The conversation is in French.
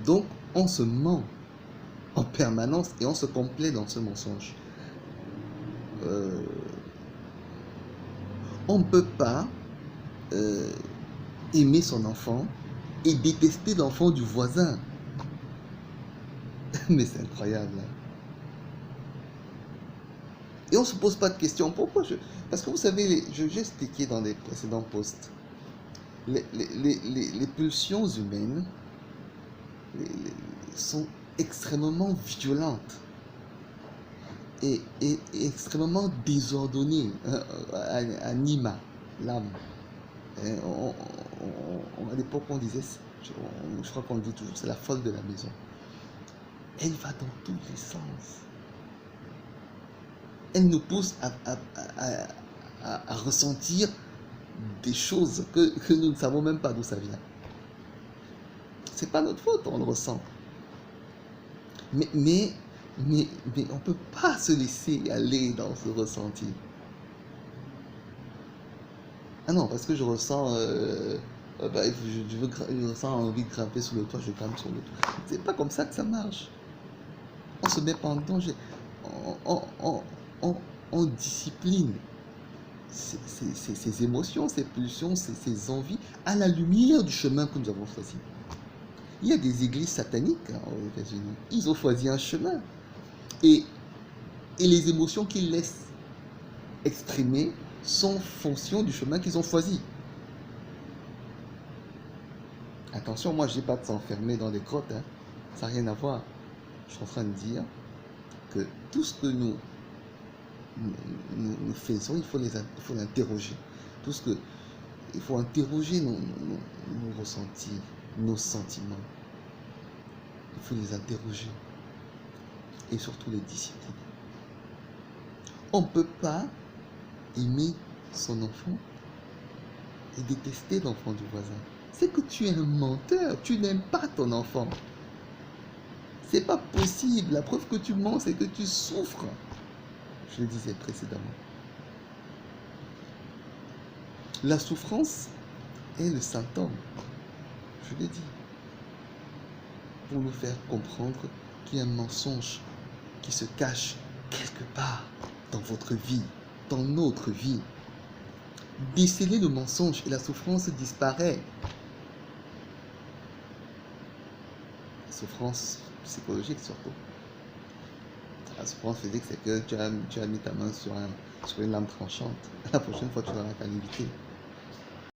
Donc, on se ment en permanence et on se complaît dans ce mensonge. On ne peut pas aimer son enfant et détester l'enfant du voisin. Mais c'est incroyable. Hein? Et on ne se pose pas de questions. Pourquoi Parce que vous savez, j'ai expliqué dans les précédents posts, les pulsions humaines sont extrêmement violentes et extrêmement désordonnées. Anima, l'âme. À l'époque, on disait, je crois qu'on dit toujours, c'est la folle de la maison. Elle va dans tous les sens. Elle nous pousse à ressentir des choses que nous ne savons même pas d'où ça vient. C'est pas notre faute, on le ressent. Mais on ne peut pas se laisser aller dans ce ressenti. Ah non, parce que je ressens, je ressens envie de grimper sur le toit, je grimpe sur le toit. C'est pas comme ça que ça marche. On se met pas en danger. On discipline ces émotions, ces pulsions, ces envies à la lumière du chemin que nous avons choisi. Il y a des églises sataniques aux États-Unis. Ils ont choisi un chemin. Et les émotions qu'ils laissent exprimer sont fonction du chemin qu'ils ont choisi. Attention, moi je dis pas de s'enfermer dans des grottes. Hein. Ça n'a rien à voir. Je suis en train de dire que tout ce que nous faisons, il faut l'interroger. Il faut interroger nos ressentis, nos sentiments. Il faut les interroger. Et surtout les discipliner. On ne peut pas aimer son enfant et détester l'enfant du voisin. C'est que tu es un menteur. Tu n'aimes pas ton enfant. C'est pas possible. La preuve que tu mens, c'est que tu souffres. Je le disais précédemment. La souffrance est le symptôme. Je l'ai dit. Pour nous faire comprendre qu'il y a un mensonge qui se cache quelque part dans votre vie, dans notre vie. Déceler le mensonge et la souffrance disparaît. La souffrance psychologique surtout. La souffrance physique, c'est que tu as mis ta main sur une lame tranchante. La prochaine fois, tu n'auras qu'à l'éviter.